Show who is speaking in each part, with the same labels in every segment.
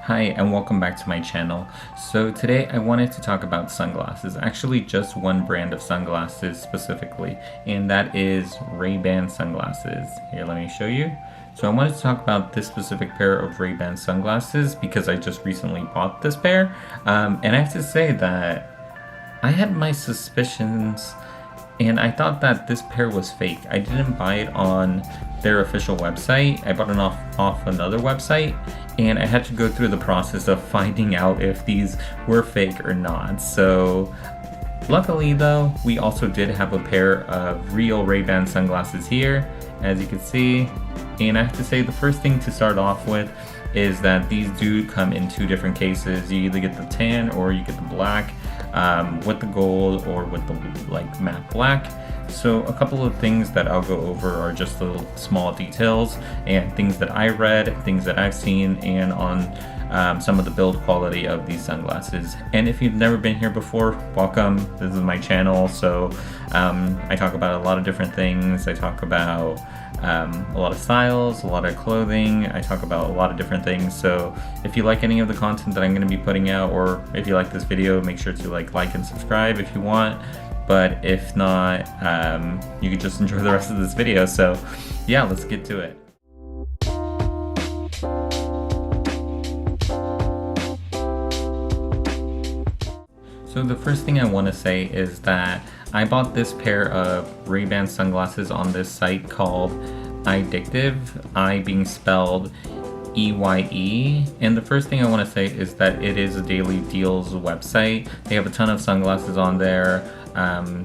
Speaker 1: Hi and welcome back to my channel. So today I wanted to talk about sunglasses, actually just one brand of sunglasses specifically, and that is Ray-Ban sunglasses. Here, let me show you. So I wanted to talk about this specific pair of Ray-Ban sunglasses because I just recently bought this pair, and I have to say that I had my suspicions and I thought that this pair was fake. I didn't buy it on their official website. I bought it off another website, and I had to go through the process of finding out if these were fake or not. So luckily though, we also did have a pair of real Ray-Ban sunglasses here, as you can see. And I have to say, the first thing to start off with is that these do come in two different cases. You either get the tan or you get the black, with the gold or with the matte black. So a couple of things that I'll go over are just little small details and things that I read, things that I've seen, and on some of the build quality of these sunglasses. And if you've never been here before, welcome. This is my channel. So I talk about a lot of different things. I talk about a lot of styles, a lot of clothing. I talk about a lot of different things. So if you like any of the content that I'm going to be putting out, or if you like this video, make sure to like and subscribe if you want. But if not, you can just enjoy the rest of this video. So yeah, let's get to it. So the first thing I want to say is that I bought this pair of Ray-Ban sunglasses on this site called Eyedictive, I being spelled EYE. And the first thing I want to say is that it is a daily deals website. They have a ton of sunglasses on there.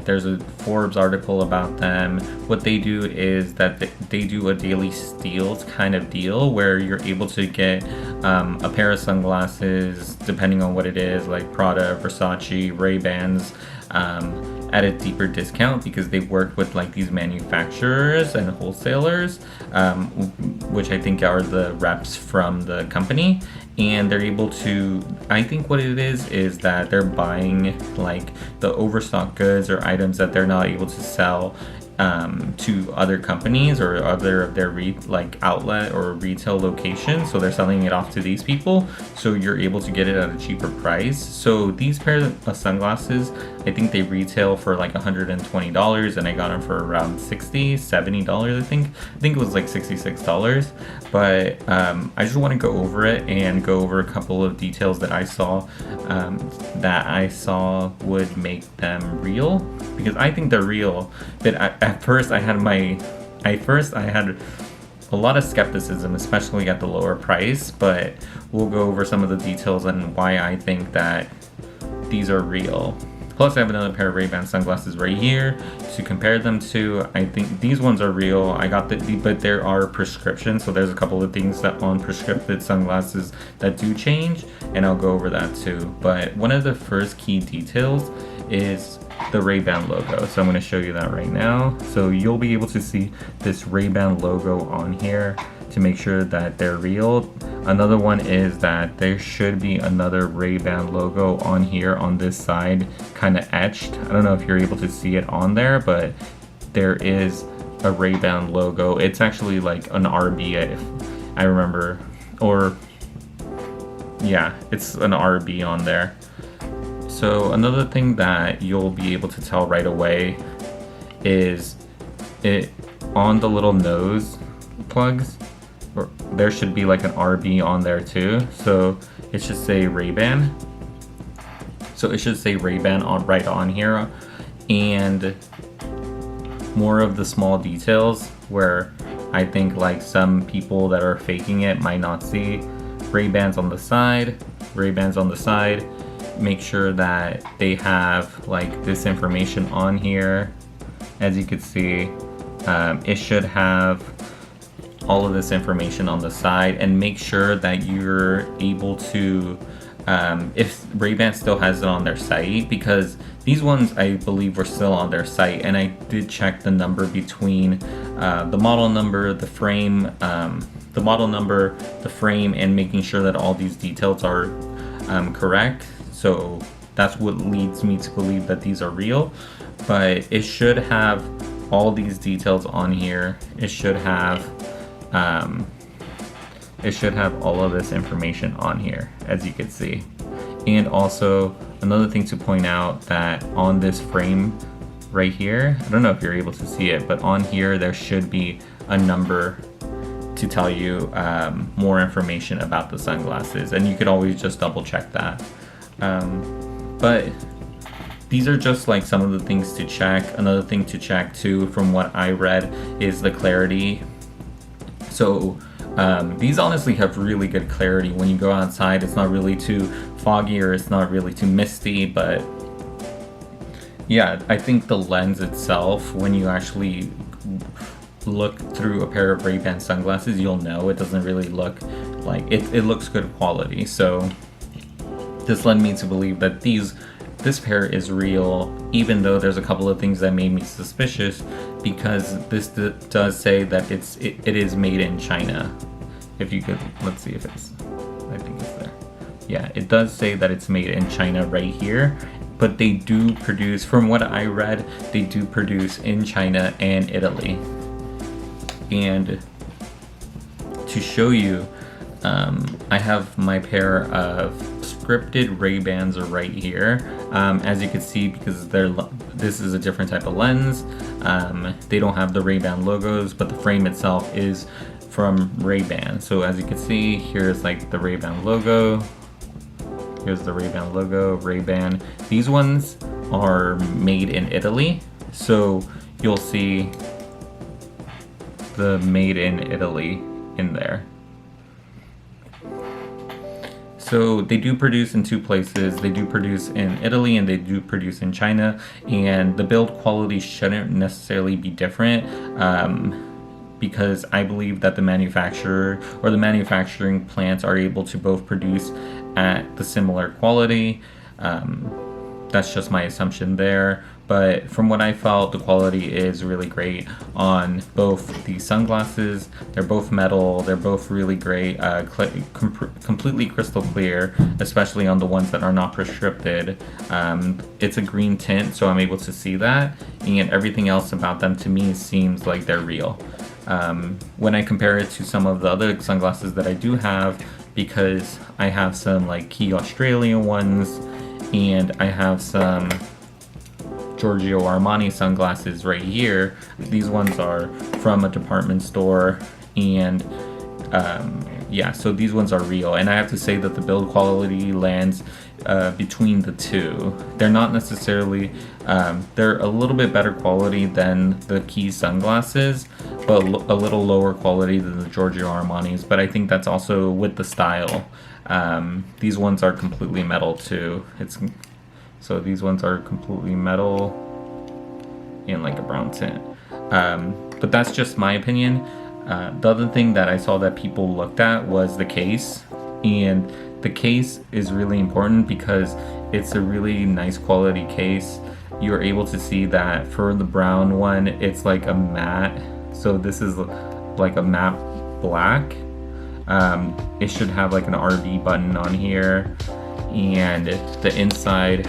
Speaker 1: There's a Forbes article about them. What they do is that they do a daily steals kind of deal where you're able to get a pair of sunglasses, depending on what it is, like Prada, Versace, Ray-Bans, at a deeper discount because they work with like these manufacturers and wholesalers, which I think are the reps from the company. And they're able to, I think what it is that they're buying like the overstock goods or items that they're not able to sell to other companies or other of their outlet or retail locations. So they're selling it off to these people, so you're able to get it at a cheaper price. So these pairs of sunglasses, I think they retail for like $120, and I got them for around $70. I think it was like $66. But I just want to go over it and go over a couple of details that I saw would make them real, because I think they're real. But at first I had a lot of skepticism, especially at the lower price, but we'll go over some of the details and why I think that these are real. Plus I have another pair of Ray-Ban sunglasses right here to compare them to. I think these ones are real. I got but there are prescriptions, so there's a couple of things that on prescriptive sunglasses that do change, and I'll go over that too. But one of the first key details is the Ray-Ban logo. So I'm going to show you that right now. So you'll be able to see this Ray-Ban logo on here to make sure that they're real. Another one is that there should be another Ray-Ban logo on here on this side, kind of etched. I don't know if you're able to see it on there, but there is a Ray-Ban logo. It's actually like an RB, if I remember, or yeah, it's an RB on there. So another thing that you'll be able to tell right away is it on the little nose plugs, or there should be like an RB on there too. So it should say Ray-Ban. So it should say Ray-Ban right on here, and more of the small details where I think like some people that are faking it might not see. Ray-Bans on the side, Ray-Bans on the side. Make sure that they have like this information on here. As you can see, it should have all of this information on the side, and make sure that you're able to, if Ray-Ban still has it on their site, because these ones I believe were still on their site, and I did check the number between the model number, the frame, and making sure that all these details are correct. So that's what leads me to believe that these are real. But it should have all these details on here. It should have it should have all of this information on here, as you can see. And also another thing to point out, that on this frame right here, I don't know if you're able to see it, but on here there should be a number to tell you more information about the sunglasses, and you could always just double check that. But these are just like some of the things to check. Another thing to check too, from what I read, is the clarity. So these honestly have really good clarity. When you go outside, it's not really too foggy or it's not really too misty, but yeah, I think the lens itself, when you actually look through a pair of Ray-Ban sunglasses, you'll know it doesn't really look like it looks good quality. So this led me to believe that this pair is real, even though there's a couple of things that made me suspicious, because this does say that it is made in China. If you could, let's see if it's, I think it's there. Yeah, it does say that it's made in China right here, but they do produce, from what I read, they do produce in China and Italy. And to show you, I have my pair of scripted Ray-Bans right here. As you can see, because this is a different type of lens, they don't have the Ray-Ban logos, but the frame itself is from Ray-Ban. So as you can see, here's like the Ray-Ban logo. Here's the Ray-Ban logo, Ray-Ban. These ones are made in Italy, so you'll see the made in Italy in there. So they do produce in two places. They do produce in Italy and they do produce in China, and the build quality shouldn't necessarily be different, because I believe that the manufacturer or the manufacturing plants are able to both produce at the similar quality. That's just my assumption there. But from what I felt, the quality is really great on both the sunglasses. They're both metal. They're both really great, completely crystal clear, especially on the ones that are not prescripted. It's a green tint, so I'm able to see that, and everything else about them to me seems like they're real. When I compare it to some of the other sunglasses that I do have, because I have some like key Australian ones, and I have some Giorgio Armani sunglasses right here. These ones are from a department store, and yeah, so these ones are real, and I have to say that the build quality lands between the two. They're not necessarily, they're a little bit better quality than the Key sunglasses, but a little lower quality than the Giorgio Armani's, but I think that's also with the style. These ones are completely metal too. So these ones are completely metal in like a brown tint. But that's just my opinion. The other thing that I saw that people looked at was the case. And the case is really important because it's a really nice quality case. You're able to see that for the brown one, it's like a matte. So this is like a matte black. It should have like an RB button on here. And the inside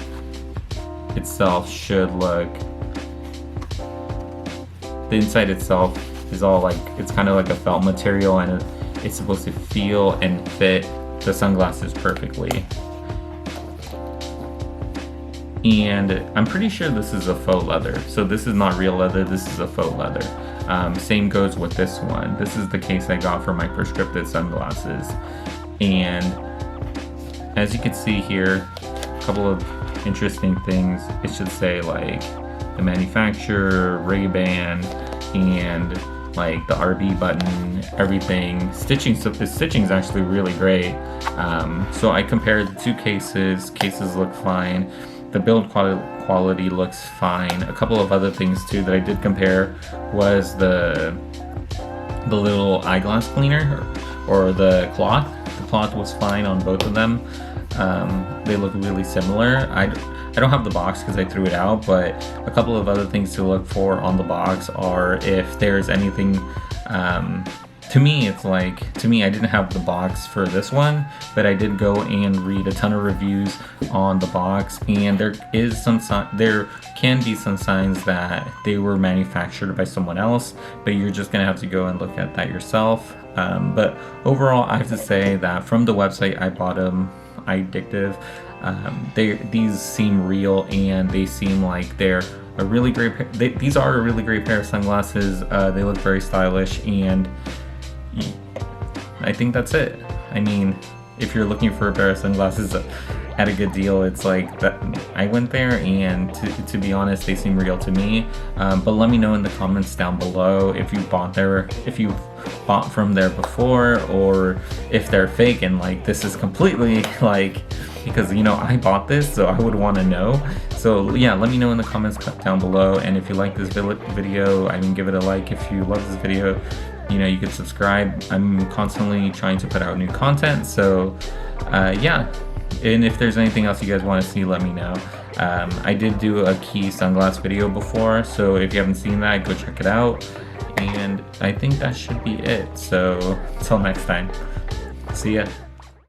Speaker 1: itself should look, the inside itself is all like, it's kind of like a felt material, and it's supposed to feel and fit the sunglasses perfectly. And I'm pretty sure this is a faux leather, so this is not real leather, this is a faux leather. Same goes with this one. This is the case I got for my prescriptive sunglasses, and as you can see here, a couple of interesting things. It should say like the manufacturer, Ray-Ban, and like the RB button, everything. Stitching, so the stitching is actually really great. So I compared the two cases. Cases look fine. The build quality looks fine. A couple of other things too that I did compare was the little eyeglass cleaner or the cloth. The cloth was fine on both of them. They look really similar. I don't have the box because I threw it out, but a couple of other things to look for on the box are if there's anything to me, it's like, to me, I didn't have the box for this one, but I did go and read a ton of reviews on the box, and there can be some signs that they were manufactured by someone else, but you're just gonna have to go and look at that yourself. But overall, I have to say that from the website I bought them, Eyedictive, these seem real, and they seem like they're a really great pair. These are a really great pair of sunglasses. They look very stylish, and I think that's it. I mean, if you're looking for a pair of sunglasses at a good deal, it's like that. I went there, and to be honest, they seem real to me. But let me know in the comments down below if you bought from there before, or if they're fake and like this is completely like, because you know I bought this, so I would want to know. So yeah, let me know in the comments down below, and if you like this video, I mean, give it a like. If you love this video, you know, you could subscribe. I'm constantly trying to put out new content, so yeah. And if there's anything else you guys want to see, let me know. I did do a key sunglass video before, so if you haven't seen that, go check it out. And I think that should be it. So until next time, see ya.